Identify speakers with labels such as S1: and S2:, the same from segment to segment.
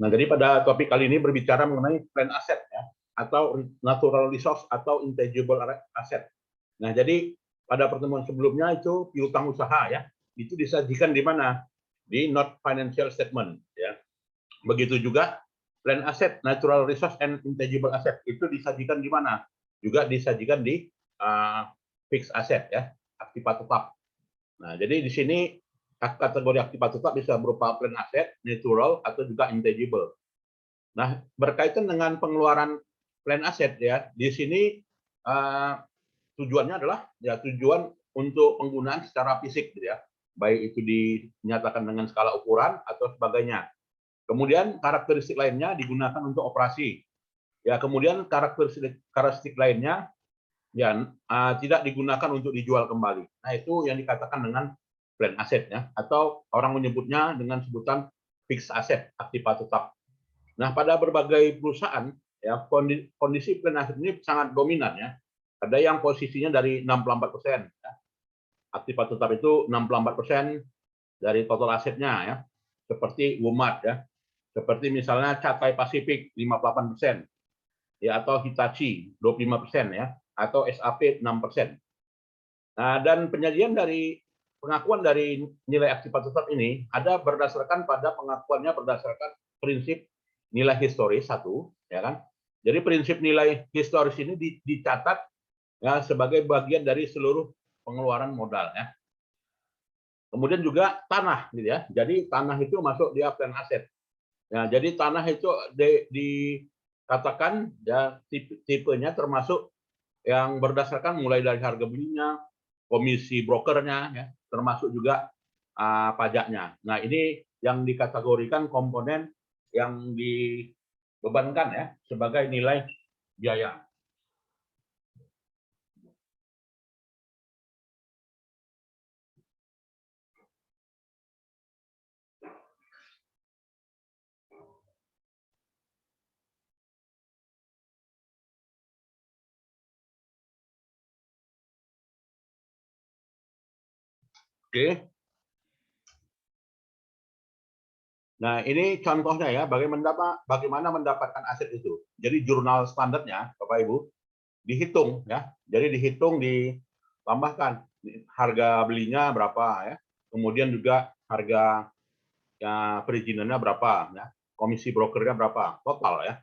S1: Nah, jadi pada topik kali ini berbicara mengenai plan aset ya, atau natural resource atau intangible asset. Nah, jadi pada pertemuan sebelumnya itu piutang usaha ya, itu disajikan di mana? Di not financial statement ya. Begitu juga plan aset, natural resource and intangible asset itu disajikan di mana? Juga disajikan di fixed asset ya, aktiva tetap. Nah, jadi di sini kategori aktiva tetap bisa berupa plan aset, natural atau juga intangible. Nah, berkaitan dengan pengeluaran plan aset ya, di sini tujuannya adalah ya tujuan untuk penggunaan secara fisik gitu ya, baik itu dinyatakan dengan skala ukuran atau sebagainya. Kemudian karakteristik lainnya digunakan untuk operasi. Ya, kemudian karakteristik lainnya ya tidak digunakan untuk dijual kembali. Nah, itu yang dikatakan dengan plan aset ya, atau orang menyebutnya dengan sebutan fixed asset, aktiva tetap. Nah, pada berbagai perusahaan ya kondisi plan aset ini sangat dominan ya. Ada yang posisinya dari 64%. Ya. Aktiva tetap itu 64% dari total asetnya ya. Seperti Walmart ya. Seperti misalnya Cathay Pacific 58%. Ya, atau Hitachi 25% ya, atau SAP 6%. Nah, dan pengakuan dari nilai aktiva tetap ini ada berdasarkan pada pengakuannya berdasarkan prinsip nilai historis satu, ya kan? Jadi prinsip nilai historis ini dicatat ya sebagai bagian dari seluruh pengeluaran modal ya. Kemudian juga tanah gitu ya. Jadi tanah itu masuk di plan aset. Ya, jadi tanah itu dikatakan ya tipenya termasuk yang berdasarkan mulai dari harga belinya, komisi brokernya ya, termasuk juga pajaknya. Nah, ini yang dikategorikan komponen yang dibebankan ya sebagai nilai biaya. Oke. Nah, ini contohnya ya, bagaimana mendapatkan aset itu. Jadi jurnal standarnya, Bapak Ibu, dihitung ya. Jadi dihitung, ditambahkan harga belinya berapa ya. Kemudian juga harga ya, perizinannya berapa ya. Komisi brokernya berapa, total ya.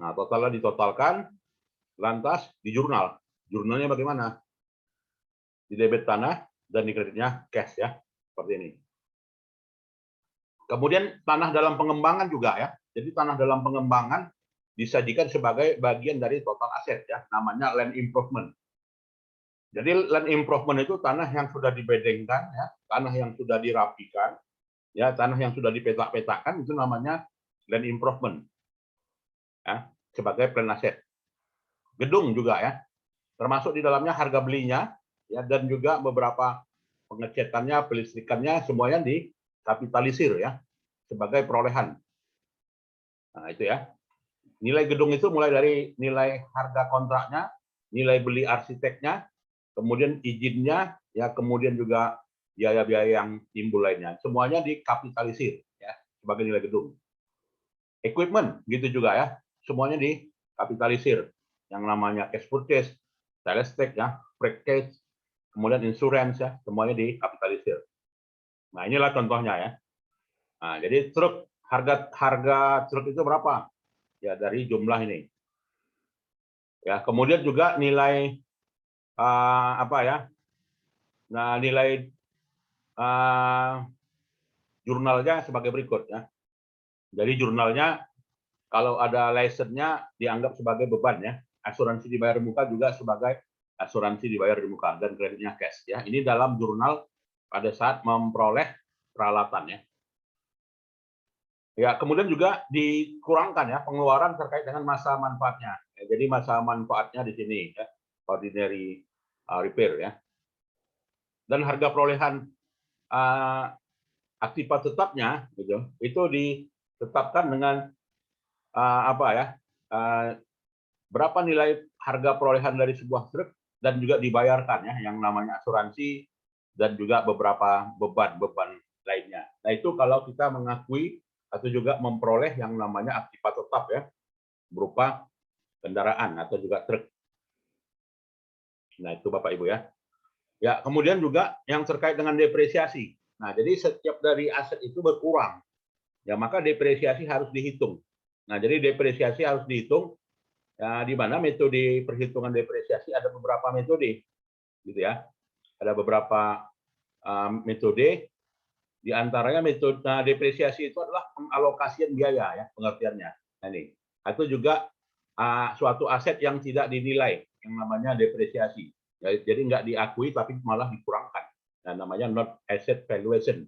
S1: Nah, totalnya ditotalkan, lantas di jurnal. Jurnalnya bagaimana? Di debit tanah dan di kreditnya cash ya. Seperti ini. Kemudian tanah dalam pengembangan juga ya. Jadi tanah dalam pengembangan disajikan sebagai bagian dari total aset ya, namanya land improvement. Jadi land improvement itu tanah yang sudah dibedengkan ya, tanah yang sudah dirapikan, ya, tanah yang sudah dipetak-petakan itu namanya land improvement. Ya, sebagai plan aset. Gedung juga ya. Termasuk di dalamnya harga belinya ya, dan juga beberapa pengecetannya, pelistrikannya semuanya dikapitalisir ya sebagai perolehan. Nah, itu ya. Nilai gedung itu mulai dari nilai harga kontraknya, nilai beli arsiteknya, kemudian izinnya, ya kemudian juga biaya-biaya yang timbul lainnya. Semuanya dikapitalisir ya sebagai nilai gedung. Equipment gitu juga ya. Semuanya dikapitalisir. Yang namanya cash purchase, sales tax ya, freight cash, kemudian insurance ya, semuanya dikapitalisir. Nah, inilah contohnya ya. Nah, jadi harga truk itu berapa? Ya dari jumlah ini. Ya, kemudian juga nilai apa ya? Nah, nilai jurnalnya sebagai berikut ya. Jadi jurnalnya kalau ada license-nya dianggap sebagai beban ya. Asuransi dibayar di muka juga sebagai asuransi dibayar di muka dan kreditnya cash ya. Ini dalam jurnal pada saat memperoleh peralatan ya. Ya, kemudian juga dikurangkan ya pengeluaran terkait dengan masa manfaatnya. Ya, jadi masa manfaatnya di sini ya, ordinary repair ya. Dan harga perolehan aktiva tetapnya gitu, itu ditetapkan dengan apa ya? Berapa nilai harga perolehan dari sebuah truk dan juga dibayarkan ya yang namanya asuransi dan juga beberapa beban-beban lainnya. Nah, itu kalau kita mengakui atau juga memperoleh yang namanya aktiva tetap ya, berupa kendaraan atau juga truk. Nah, itu Bapak Ibu ya. Ya, kemudian juga yang terkait dengan depresiasi. Nah, jadi setiap dari aset itu berkurang. Ya, maka depresiasi harus dihitung. Nah, jadi depresiasi harus dihitung ya, di mana metode perhitungan depresiasi ada beberapa metode gitu ya. Ada beberapa metode, di antaranya metode depresiasi itu adalah pengalokasian biaya ya, pengertiannya. Nah, ini. Atau juga suatu aset yang tidak dinilai, yang namanya depresiasi. Ya, jadi nggak diakui tapi malah dikurangkan. Nah, namanya not asset valuation.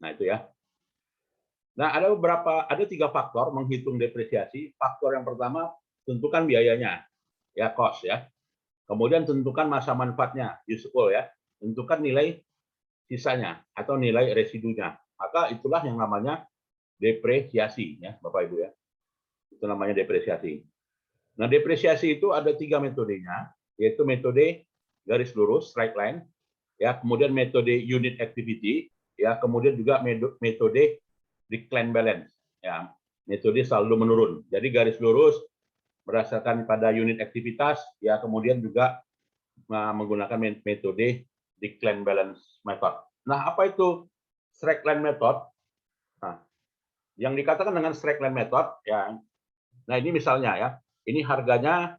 S1: Nah, itu ya. Nah, ada 3 faktor menghitung depresiasi. Faktor yang pertama, tentukan biayanya, ya cost ya. Kemudian tentukan masa manfaatnya, useful ya. Tentukan nilai sisanya atau nilai residunya. Maka itulah yang namanya depresiasi ya, Bapak Ibu ya. Itu namanya depresiasi. Nah, depresiasi itu ada 3 metodenya, yaitu metode garis lurus straight line, ya, kemudian metode unit activity, ya, kemudian juga metode decline balance, ya, metode saldo menurun. Jadi garis lurus berdasarkan pada unit aktivitas, ya, kemudian juga menggunakan metode decline balance method. Nah, apa itu straight line method? Nah, yang dikatakan dengan straight line method, ya, nah ini misalnya ya, ini harganya,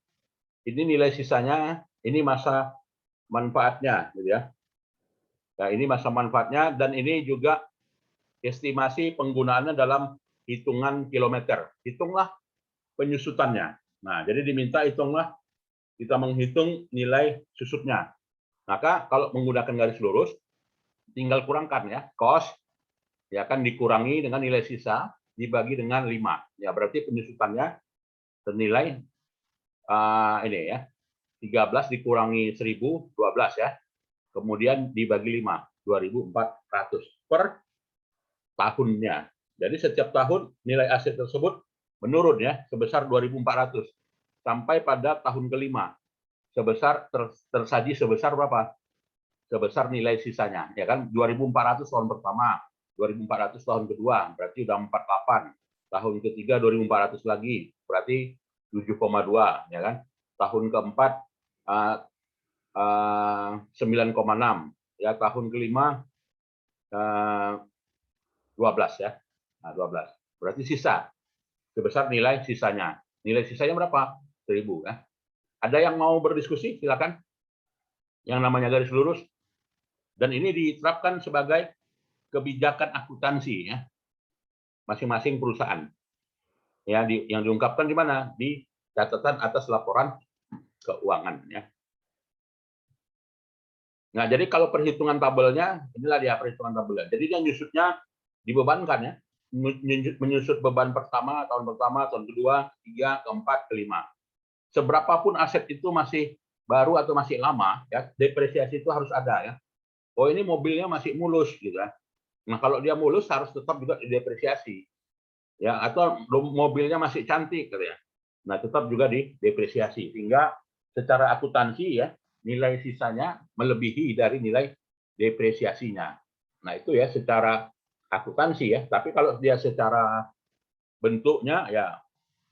S1: ini nilai sisanya, ini masa manfaatnya, gitu ya. Nah, ini masa manfaatnya dan ini juga estimasi penggunaannya dalam hitungan kilometer. Hitunglah penyusutannya. Nah, jadi diminta hitunglah kita menghitung nilai susutnya. Maka kalau menggunakan garis lurus, tinggal kurangkan ya, cost ya kan dikurangi dengan nilai sisa dibagi dengan 5. Ya, berarti penyusutannya ternilai ini ya, 13 dikurangi 1000, 12 ya. Kemudian dibagi 5, 2.400 per tahunnya. Jadi setiap tahun nilai aset tersebut menurun ya sebesar 2.400 sampai pada tahun kelima sebesar tersaji sebesar berapa? Sebesar nilai sisanya ya kan 2.400 tahun pertama, 2.400 tahun kedua, berarti udah 48. Tahun ketiga 2.400 lagi, berarti 7,2 ya kan. Tahun keempat 9,6 ya, tahun kelima 12 ya. Nah, 12. Berarti sisa sebesar nilai sisanya. Nilai sisanya berapa? 1.000 ya. Ada yang mau berdiskusi? Silakan. Yang namanya garis lurus. Dan ini diterapkan sebagai kebijakan akuntansi ya. Masing-masing perusahaan. Ya, yang diungkapkan di mana? Di catatan atas laporan keuangan ya. Nah, jadi kalau perhitungan tabelnya, inilah dia perhitungan tabelnya. Jadi dia nyusutnya dibebankan ya. Menyusut beban pertama, tahun kedua, ketiga, keempat, kelima. Seberapapun aset itu masih baru atau masih lama, ya depresiasi itu harus ada ya. Oh ini mobilnya masih mulus gitu kan. Nah kalau dia mulus harus tetap juga didepresiasi. Ya atau mobilnya masih cantik gitu ya. Nah tetap juga didepresiasi sehingga secara akuntansi ya nilai sisanya melebihi dari nilai depresiasinya. Nah itu ya secara akuntansi ya. Tapi kalau dia secara bentuknya ya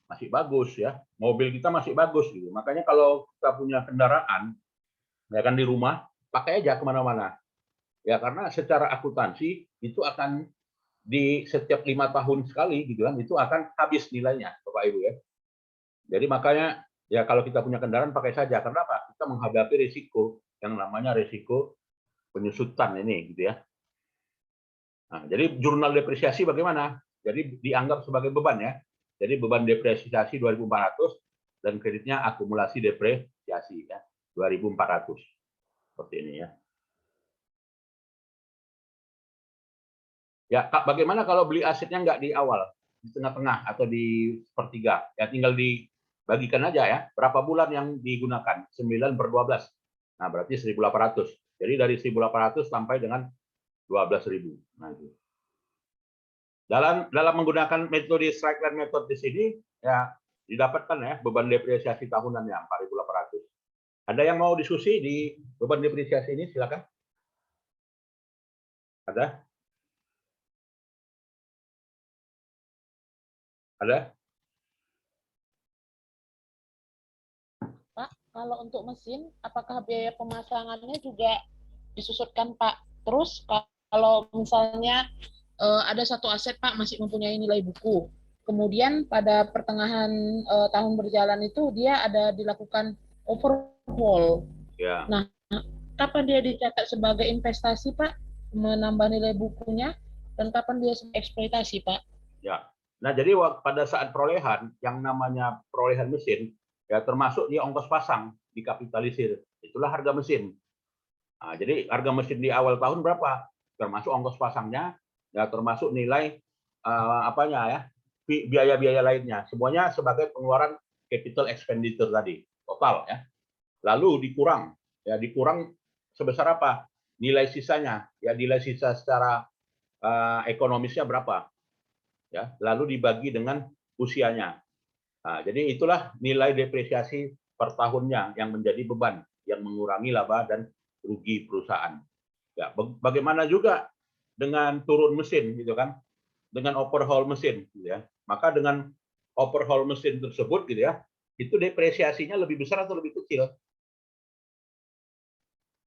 S1: masih bagus ya. Mobil kita masih bagus gitu. Makanya kalau kita punya kendaraan ya kan di rumah pakai aja kemana-mana. Ya karena secara akuntansi itu akan di setiap 5 tahun sekali gitu kan itu akan habis nilainya Bapak Ibu ya. Jadi makanya ya kalau kita punya kendaraan pakai saja. Karena apa? Kita menghadapi risiko yang namanya risiko penyusutan ini gitu ya. Nah, jadi jurnal depresiasi bagaimana? Jadi dianggap sebagai beban ya. Jadi beban depresiasi 2.400 dan kreditnya akumulasi depresiasi ya 2.400 seperti ini ya. Ya, bagaimana kalau beli asetnya nggak di awal, di tengah-tengah atau di sepertiga? Ya tinggal dibagikan aja ya. Berapa bulan yang digunakan? 9/12. Nah, berarti 1.800. Jadi dari 1.800 sampai dengan 12.000. Nah, itu. Dalam menggunakan metode straight line method di sini, ya didapatkan ya beban depresiasi tahunannya 4.800. Ada yang mau diskusi di beban depresiasi ini? Silakan. Ada? Ada?
S2: Pak, kalau untuk mesin, apakah biaya pemasangannya juga disusutkan, Pak? Terus kalau misalnya ada satu aset, Pak, masih mempunyai nilai buku. Kemudian pada pertengahan tahun berjalan itu dia ada dilakukan overhaul.
S1: Ya.
S2: Nah, kapan dia dicatat sebagai investasi, Pak? Menambah nilai bukunya, dan kapan dia eksploitasi, Pak?
S1: Ya. Nah, jadi pada saat perolehan, yang namanya perolehan mesin, ya termasuk di ongkos pasang, dikapitalisir. Itulah harga mesin. Nah, jadi harga mesin di awal tahun berapa? Termasuk ongkos pasangnya, ya termasuk nilai apanya ya, biaya-biaya lainnya. Semuanya sebagai pengeluaran capital expenditure tadi, total ya. Lalu dikurang sebesar apa? Nilai sisanya, ya nilai sisa secara ekonomisnya berapa? Ya, lalu dibagi dengan usianya. Nah, jadi itulah nilai depresiasi per tahunnya yang menjadi beban yang mengurangi laba dan rugi perusahaan. Ya, bagaimana juga dengan turun mesin gitu kan, dengan overhaul mesin gitu ya. Maka dengan overhaul mesin tersebut gitu ya, itu depresiasinya lebih besar atau lebih kecil?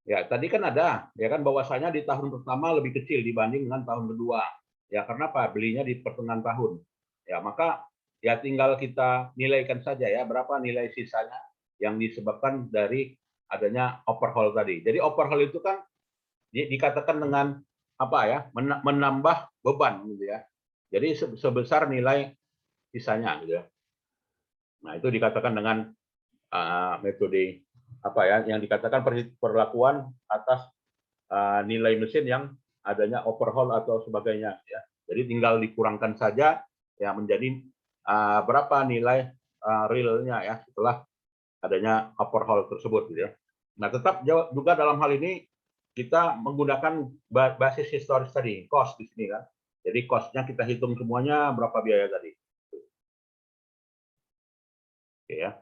S1: Ya, tadi kan ada ya kan bahwasanya di tahun pertama lebih kecil dibanding dengan tahun kedua. Ya, karena apa? Belinya di pertengahan tahun. Ya, maka ya tinggal kita nilaikan saja ya berapa nilai sisanya yang disebabkan dari adanya overhaul tadi. Jadi overhaul itu kan dikatakan dengan apa ya? Menambah beban gitu ya. Jadi sebesar nilai sisanya gitu ya. Nah, itu dikatakan dengan metode apa ya yang dikatakan perlakuan atas nilai mesin yang adanya overhaul atau sebagainya ya. Jadi tinggal dikurangkan saja ya menjadi berapa nilai realnya ya setelah adanya overhaul tersebut gitu ya. Nah, tetap juga dalam hal ini kita menggunakan basis historis tadi, cost di sini kan. Jadi cost-nya kita hitung semuanya berapa biaya tadi. Oke, ya.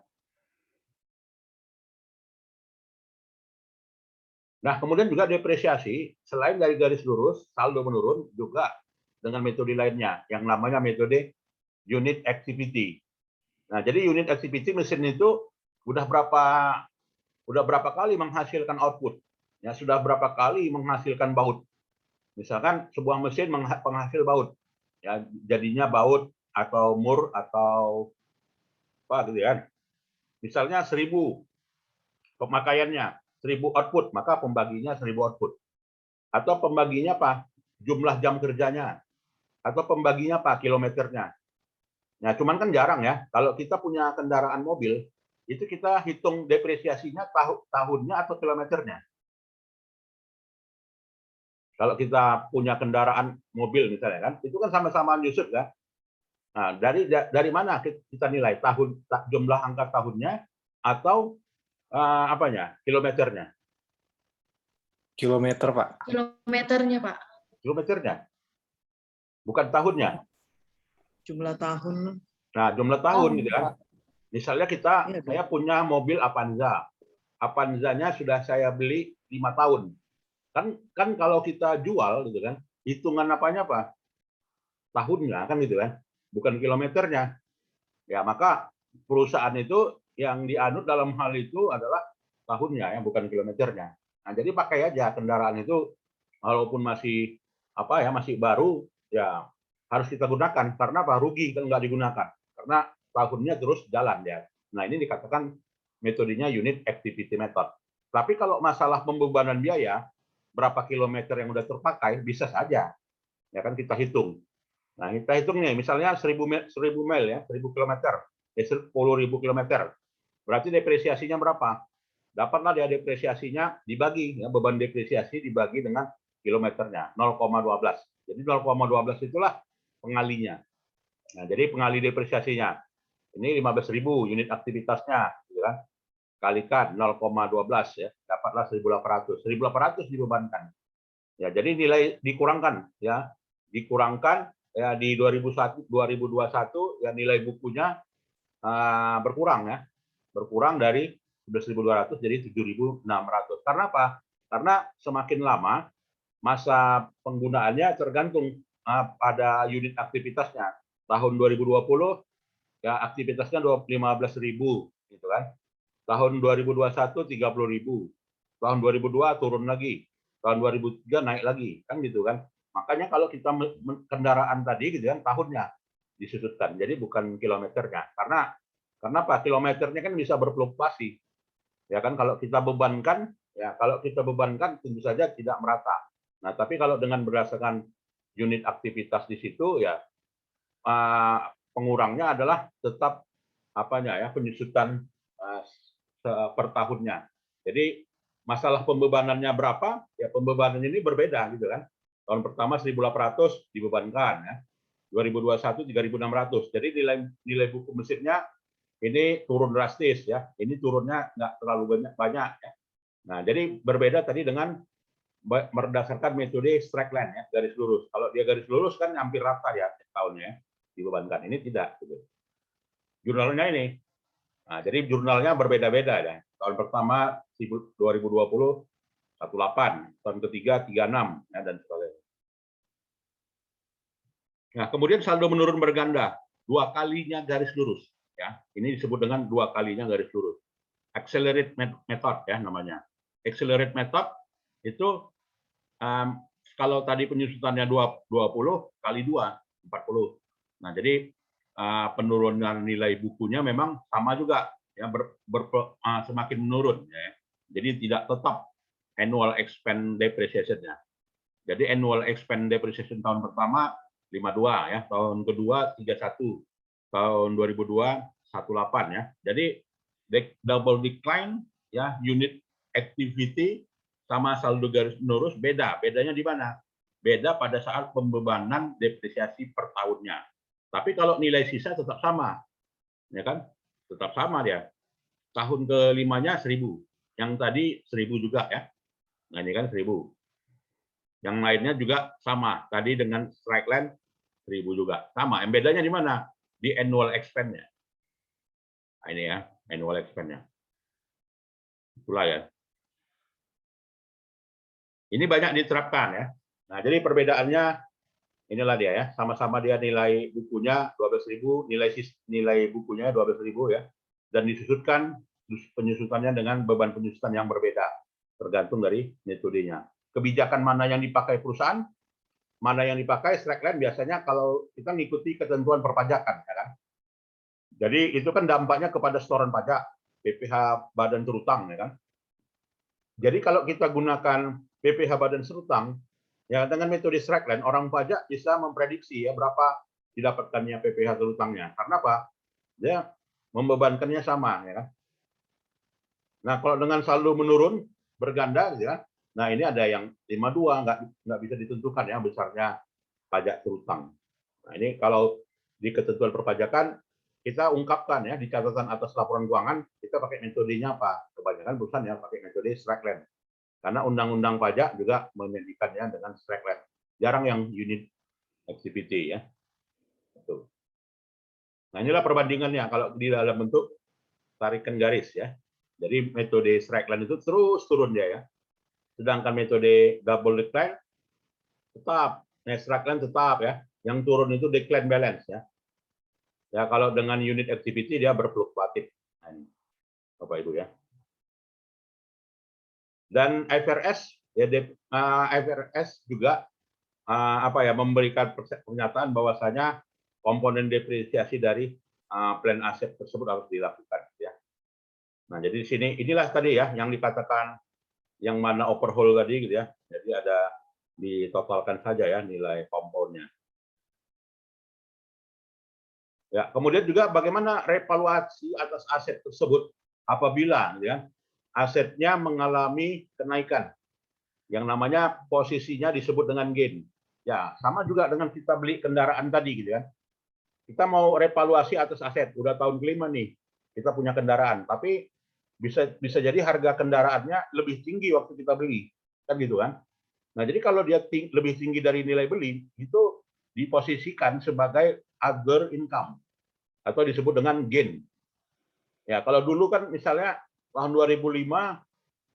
S1: Nah, kemudian juga depresiasi, selain dari garis lurus, saldo menurun, juga dengan metode lainnya, yang namanya metode unit activity. Nah, jadi unit activity mesin itu udah berapa kali menghasilkan output, ya sudah berapa kali menghasilkan baut. Misalkan sebuah mesin penghasil baut, ya jadinya baut atau mur atau apa gitu kan. Misalnya 1000 pemakaiannya, 1000 output, maka pembaginya 1000 output. Atau pembaginya apa? Jumlah jam kerjanya. Atau pembaginya apa? Kilometernya. Nah, cuman kan jarang ya. Kalau kita punya kendaraan mobil, itu kita hitung depresiasinya tahunnya atau kilometernya. Kalau kita punya kendaraan mobil misalnya kan, itu kan sama-sama nyusut kan. Nah, dari mana kita nilai jumlah angka tahunnya atau apanya? Kilometernya.
S3: Kilometer, Pak.
S4: Kilometernya, Pak.
S1: Kilometernya. Bukan tahunnya.
S4: Jumlah tahun.
S1: Nah, jumlah tahun gitu kan. Misalnya saya punya mobil Avanza. Avanzanya sudah saya beli 5 tahun. Kan kalau kita jual gitu kan, hitungan apanya apa? Tahunnya kan gitu kan, bukan kilometernya. Ya, maka perusahaan itu yang dianut dalam hal itu adalah tahunnya ya, bukan kilometernya. Nah, jadi pakai aja kendaraan itu walaupun masih apa ya, masih baru ya harus kita gunakan karena apa? Rugi kalau nggak digunakan. Karena tahunnya terus jalan ya. Nah, ini dikatakan metodenya unit activity method. Tapi kalau masalah pembebanan biaya, berapa kilometer yang sudah terpakai bisa saja. Ya kan kita hitung. Nah, kita hitung nih, misalnya 1000 mil ya, 1000 kilometer, 10.000 kilometer. Berarti depresiasinya berapa? Dapatlah dia depresiasinya dibagi, ya, beban depresiasi dibagi dengan kilometernya, 0,12. Jadi 0,12 itulah pengalinya. Nah, jadi pengali depresiasinya. Ini 15.000 unit aktivitasnya, gitu kan? Kalikan 0,12 ya, dapatlah 1.800. 1.800 dibebankan. Ya, jadi nilai dikurangkan ya. Dikurangkan ya di 2021 ya nilai bukunya berkurang ya. Berkurang dari 11.200 jadi 7.600. Karena apa? Karena semakin lama masa penggunaannya tergantung pada unit aktivitasnya. Tahun 2020 ya aktivitasnya 15.000 gitu kan. Tahun 2021 30.000. Tahun 2002 turun lagi. Tahun 2003 naik lagi, kan gitu kan. Makanya kalau kita kendaraan tadi gitu kan tahunnya disusutkan. Jadi bukan kilometernya. Karena apa? Kilometernya kan bisa berfluktuasi. Ya kan kalau kita bebankan tentu saja tidak merata. Nah, tapi kalau dengan berdasarkan unit aktivitas di situ ya pengurangnya adalah tetap penyusutan per tahunnya. Jadi masalah pembebanannya berapa? Ya pembebanan ini berbeda gitu kan. Tahun pertama 1.800 dibebankan ya. 2021 3.600. Jadi nilai buku mesinnya ini turun drastis ya. Ini turunnya nggak terlalu banyak ya. Nah, jadi berbeda tadi dengan berdasarkan metode straight line ya, garis lurus. Kalau dia garis lurus kan hampir rata ya tahunnya dibebankan. Ini tidak gitu. Jurnalnya ini. Nah, jadi jurnalnya berbeda-beda ya. Tahun pertama 2020 18, tahun ketiga 36 ya, dan sebagainya. Nah, kemudian saldo menurun berganda, 2 kalinya garis lurus ya. Ini disebut dengan 2 kalinya garis lurus. Accelerate method ya namanya. Accelerate method itu kalau tadi penyusutannya 20 kali 2 40. Nah, jadi penurunan nilai bukunya memang sama juga ya semakin menurun ya. Jadi tidak tetap annual expense depreciation-nya. Jadi annual expense depreciation tahun pertama 52 ya, tahun kedua 31, tahun 2002 18 ya. Jadi double decline ya, unit activity sama saldo garis lurus beda. Bedanya di mana? Beda pada saat pembebanan depresiasi per tahunnya. Tapi kalau nilai sisa tetap sama. Ya kan? Tetap sama dia. Tahun kelimanya 1.000. Yang tadi 1.000 juga ya. Nah, ini kan 1.000. Yang lainnya juga sama. Tadi dengan strike line 1.000 juga. Sama. Yang bedanya di mana? Di annual expense-nya. Nah, ini ya, annual expense-nya. Itulah ya. Ini banyak diterapkan ya. Nah, jadi perbedaannya inilah dia ya. Sama-sama dia nilai bukunya 12.000, nilai bukunya 12.000 ya. Dan disusutkan penyusutannya dengan beban penyusutan yang berbeda. Tergantung dari metodenya. Kebijakan mana yang dipakai perusahaan, mana yang dipakai straight line biasanya kalau kita mengikuti ketentuan perpajakan ya kan. Jadi itu kan dampaknya kepada setoran pajak, PPh badan terutang ya kan. Jadi kalau kita gunakan PPh badan terutang ya dengan metode straight line, orang pajak bisa memprediksi ya berapa didapatkannya PPh terutangnya. Karena apa? Dia membebankannya sama ya kan. Nah, kalau dengan saldo menurun berganda gitu ya. Nah, ini ada yang 52 nggak bisa ditentukan ya besarnya pajak terutang. Nah, ini kalau di ketentuan perpajakan kita ungkapkan ya di catatan atas laporan keuangan kita pakai metodenya apa? Kebanyakan perusahaan ya pakai metode straight line. Karena undang-undang pajak juga menyediakannya dengan straight line. Jarang yang unit activity ya. Betul. Nah, inilah perbandingannya kalau di dalam bentuk tarikan garis ya. Jadi metode straight line itu terus turun dia ya. Sedangkan metode double decline tetap, straight line tetap ya. Yang turun itu decline balance ya. Ya kalau dengan unit activity dia berfluktuatif. Nah, ini, Bapak Ibu ya. Dan IFRS ya IFRS juga memberikan pernyataan bahwasanya komponen depresiasi dari plan aset tersebut harus dilakukan ya. Nah, jadi di sini inilah tadi ya yang dikatakan yang mana overhaul tadi gitu ya. Jadi ada ditotalkan saja ya nilai komponnya. Ya, kemudian juga bagaimana revaluasi atas aset tersebut apabila ya, asetnya mengalami kenaikan. Yang namanya posisinya disebut dengan gain. Ya, sama juga dengan kita beli kendaraan tadi gitu ya. Kita mau revaluasi atas aset, udah tahun kelima nih, kita punya kendaraan, tapi bisa jadi harga kendaraannya lebih tinggi waktu kita beli, kan gitu kan? Nah, jadi kalau dia lebih tinggi dari nilai beli, itu diposisikan sebagai other income atau disebut dengan gain. Ya, kalau dulu kan misalnya tahun 2005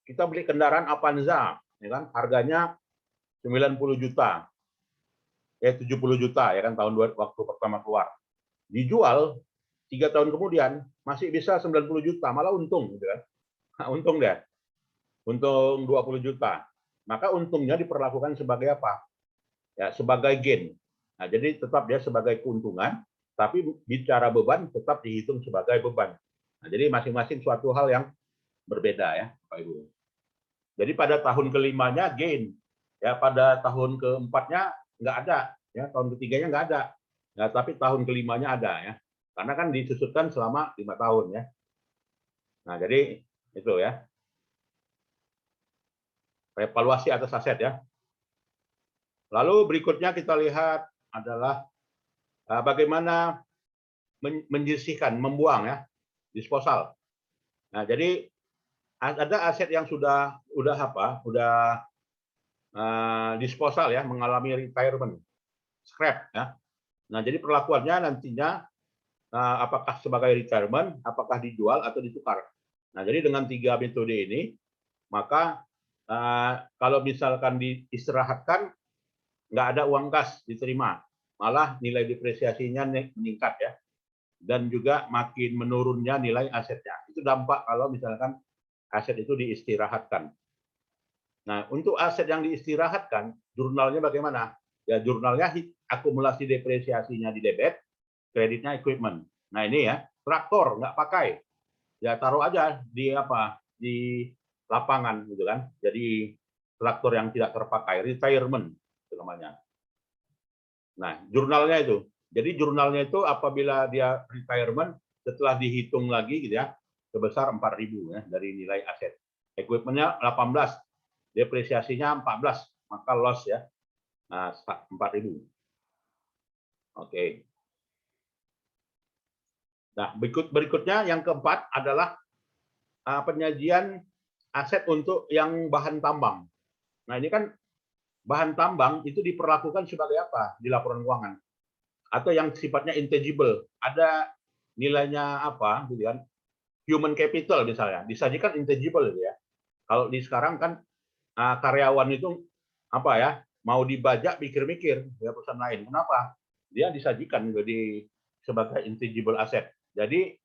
S1: kita beli kendaraan Avanza, ya kan? Harganya 90 juta. 70 juta ya kan tahun waktu pertama keluar. dijual 3 tahun kemudian masih bisa 90 juta, malah untung gitu kan. Nah, untung deh. Untung 20 juta. Maka untungnya diperlakukan sebagai apa? Ya, sebagai gain. Nah, jadi tetap dia sebagai keuntungan, tapi bicara beban tetap dihitung sebagai beban. Nah, jadi masing-masing suatu hal yang berbeda ya, Bapak Ibu. Jadi pada tahun kelimanya gain, ya pada tahun keempatnya nggak ada, ya tahun ketiganya nggak ada, ya tapi tahun kelimanya ada ya, karena kan disusutkan selama 5 tahun ya. Nah jadi itu ya, evaluasi atas aset ya. Lalu berikutnya kita lihat adalah bagaimana menyisihkan, membuang ya, disposal. Nah jadi ada aset yang sudah disposal ya, mengalami retirement, scrap ya. Nah, jadi perlakuannya nantinya apakah sebagai retirement, apakah dijual atau ditukar. Nah, jadi dengan 3 metode ini, maka kalau misalkan diistirahatkan, nggak ada uang kas diterima, malah nilai depresiasinya meningkat ya, dan juga makin menurunnya nilai asetnya. Itu dampak kalau misalkan aset itu diistirahatkan. Nah, untuk aset yang diistirahatkan, jurnalnya bagaimana? Ya, jurnalnya akumulasi depresiasinya di debit, kreditnya equipment. Nah, ini ya, traktor nggak pakai. Ya, taruh aja di lapangan gitu kan. Jadi traktor yang tidak terpakai, retirement itu namanya. Nah, jurnalnya itu. Jadi jurnalnya itu apabila dia retirement setelah dihitung lagi gitu ya, sebesar 4.000 ya dari nilai aset. Equipmentnya 18, depresiasinya 14, maka loss ya. Nah, 4.000. Oke. Nah, berikutnya yang keempat adalah penyajian aset untuk yang bahan tambang. Nah, ini kan bahan tambang itu diperlakukan sebagai apa di laporan keuangan? Atau yang sifatnya intangible, ada nilainya apa gitu kan? Human capital misalnya, disajikan intangible gitu ya. Kalau di sekarang kan karyawan itu apa ya, mau dibajak pikir-mikir ya perusahaan lain. Kenapa? Dia disajikan jadi sebagai intangible asset. Jadi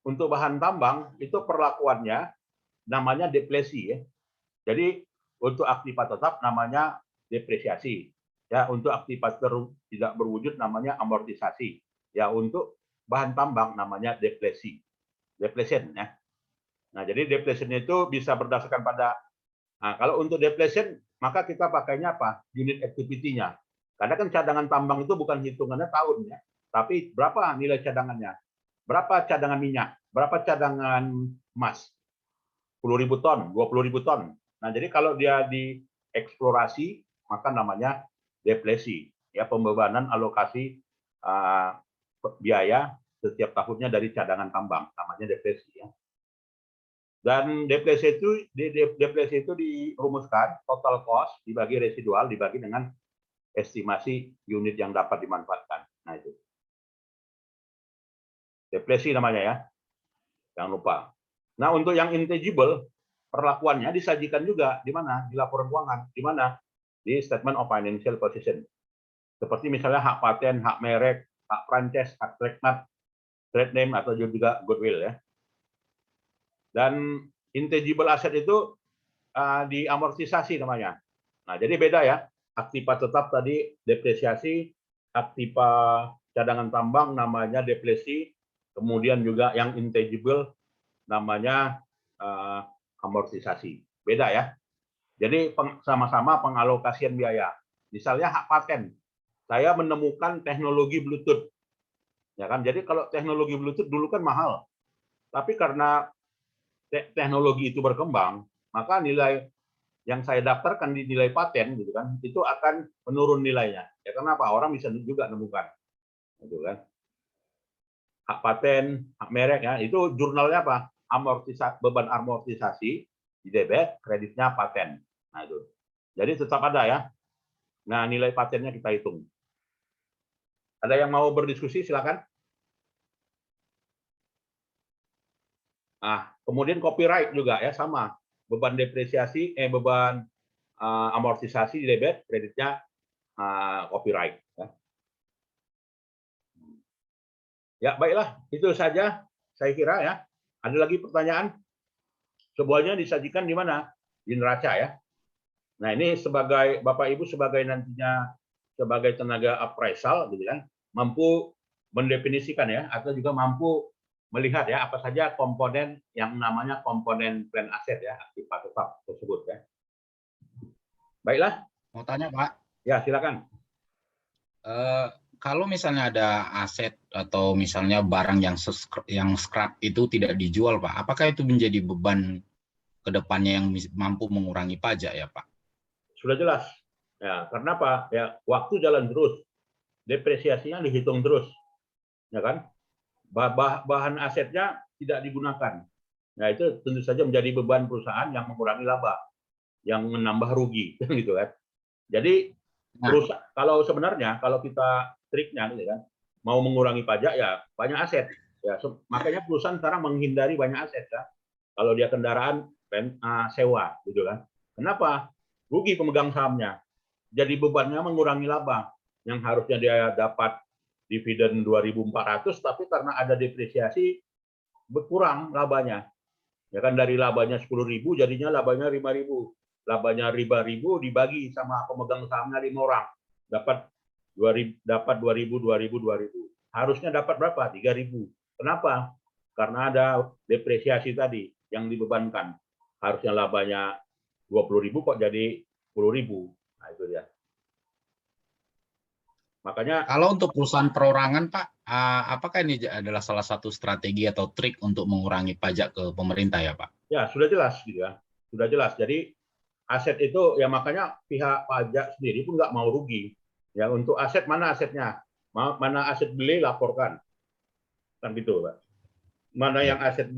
S1: untuk bahan tambang itu perlakuannya namanya depresi ya. Jadi untuk aktiva tetap namanya depresiasi. Ya, untuk aktiva tidak berwujud namanya amortisasi. Ya, untuk bahan tambang namanya depresi. Depletion ya. Nah, jadi depletion itu bisa berdasarkan pada kalau untuk depletion maka kita pakainya apa? Unit activity-nya. Karena kan cadangan tambang itu bukan hitungannya tahun ya, tapi berapa nilai cadangannya? Berapa cadangan minyak? Berapa cadangan emas? 10.000 ton, 20.000 ton. Nah, jadi kalau dia dieksplorasi maka namanya depresi, ya pembebanan alokasi biaya setiap tahunnya dari cadangan tambang, namanya depresi ya. Dan depresi itu dirumuskan total cost dibagi residual dibagi dengan estimasi unit yang dapat dimanfaatkan. Nah itu depresi namanya ya, jangan lupa. Nah untuk yang intangible perlakuannya disajikan juga di mana? Di laporan keuangan, di mana? Di statement of financial position. Seperti misalnya hak paten, hak merek, hak franchise, hak trademark, trade name atau juga goodwill ya. Dan intangible asset itu diamortisasi namanya. Nah, jadi beda ya. Aktiva tetap tadi depresiasi, aktiva cadangan tambang namanya depresi, kemudian juga yang intangible namanya amortisasi. Beda ya. Jadi sama-sama pengalokasian biaya. Misalnya hak paten. Saya menemukan teknologi Bluetooth. Ya kan? Jadi kalau teknologi Bluetooth dulu kan mahal. Tapi karena teknologi itu berkembang, maka nilai yang saya daftarkan di nilai paten gitu kan, itu akan menurun nilainya. Ya kenapa? Orang bisa juga nemukan. Gitu kan. Hak paten, hak merek ya, itu jurnalnya apa? Beban amortisasi di debit, kreditnya paten. Nah itu. Jadi tetap ada ya. Nah, nilai patennya kita hitung. Ada yang mau berdiskusi silakan. Nah, kemudian copyright juga ya sama. Beban depresiasi, beban amortisasi di debit, kreditnya copyright. Ya. Ya, baiklah, itu saja saya kira ya. Ada lagi pertanyaan? Semuanya disajikan di mana? Di neraca ya. Nah, ini sebagai Bapak Ibu sebagai nantinya sebagai tenaga appraisal gitu kan, mampu mendefinisikan ya atau juga mampu melihat ya apa saja komponen yang namanya komponen plan aset ya, aktif tetap tersebut ya. Baiklah,
S3: Mau tanya Pak,
S1: ya silakan.
S3: kalau misalnya ada aset atau misalnya barang yang scrap itu tidak dijual Pak, apakah itu menjadi beban ke depannya yang mampu mengurangi pajak ya Pak?
S1: Sudah jelas. Ya, karena apa? Ya, waktu jalan terus. Depresiasinya dihitung terus. Ya kan? Bahan asetnya tidak digunakan. Nah, itu tentu saja menjadi beban perusahaan yang mengurangi laba, yang menambah rugi gitu kan. Jadi kalau sebenarnya kalau kita triknya gitu kan, mau mengurangi pajak ya banyak aset. Ya, makanya perusahaan sekarang menghindari banyak aset ya. Kalau dia kendaraan sewa gitu kan. Kenapa? Rugi pemegang sahamnya. Jadi bebannya mengurangi laba. Yang harusnya dia dapat dividen 2.400 tapi karena ada depresiasi berkurang labanya. Ya kan dari labanya 10.000 jadinya labanya 5.000. Labanya 5.000 dibagi sama pemegang sahamnya 5 orang. Dapat 2.000, 2.000. Harusnya dapat berapa? 3.000. Kenapa? Karena ada depresiasi tadi yang dibebankan. Harusnya labanya 20.000 kok jadi 10.000. Nah, itu dia. Makanya
S3: kalau untuk perusahaan perorangan Pak, apakah ini adalah salah satu strategi atau trik untuk mengurangi pajak ke pemerintah ya Pak?
S1: ya sudah jelas gitu ya. Sudah jelas. Jadi aset itu ya makanya pihak pajak sendiri pun nggak mau rugi. Ya untuk aset mana asetnya? Mana aset beli laporkan. Kan gitu, Pak. Mana yang aset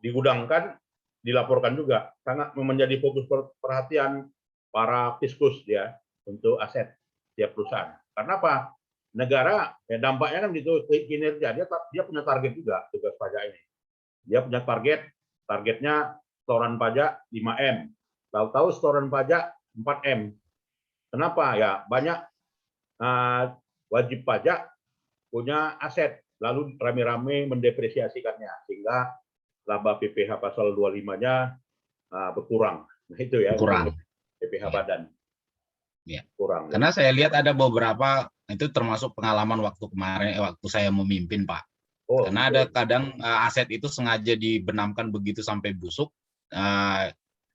S1: digudangkan dilaporkan juga. Sangat menjadi fokus perhatian para fiskus ya untuk aset tiap perusahaan. Karena apa? Negara ya dampaknya kan gitu kinerja dia punya target juga tugas pajak ini. Dia punya targetnya setoran pajak 5M. Tahu-tahu setoran pajak 4M. Kenapa? Ya banyak wajib pajak punya aset lalu rame-rame mendepresiasikannya sehingga laba PPh pasal 25-nya berkurang. Nah itu ya
S3: Kurang.
S1: PPh badan.
S3: Ya.
S1: Kurang.
S3: Karena saya lihat ada beberapa itu termasuk pengalaman waktu kemarin waktu saya memimpin Pak. Karena ada kadang aset itu sengaja dibenamkan begitu sampai busuk.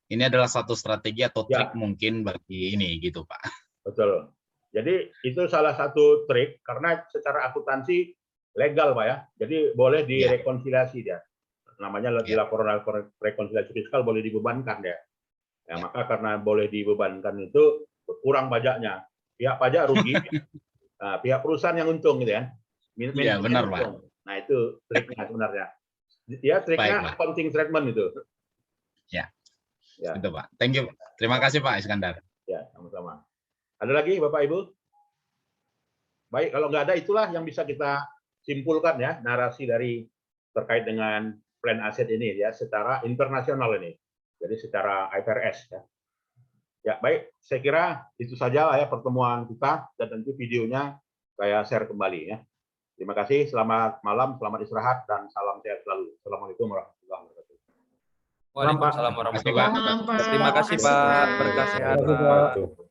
S3: Ini adalah satu strategi atau trik mungkin bagi ini gitu Pak. Betul.
S1: Jadi itu salah satu trik karena secara akuntansi legal Pak ya. Jadi boleh direkonsiliasi dia. Namanya di laporan rekonsiliasi fiskal boleh dibebankan ya. Ya maka karena boleh dibebankan itu berkurang pajaknya. Pihak pajak rugi, pihak perusahaan yang untung gitu kan.
S3: Iya benar Pak.
S1: Nah itu triknya sebenarnya. Ya triknya accounting treatment itu.
S3: Ya. Itu Pak. Thank you. Terima kasih Pak Iskandar.
S1: Ya sama-sama. Ada lagi Bapak Ibu? Baik, kalau nggak ada itulah yang bisa kita simpulkan ya narasi dari terkait dengan plan aset ini ya secara internasional ini. Jadi secara IFRS ya. Ya baik, saya kira itu saja lah ya pertemuan kita dan nanti videonya saya share kembali ya. Terima kasih, selamat malam, selamat istirahat dan salam sehat selalu. Assalamualaikum warahmatullahi wabarakatuh.
S5: Waalaikumsalam warahmatullahi wabarakatuh. Terima kasih Pak, berkah sehat Pak.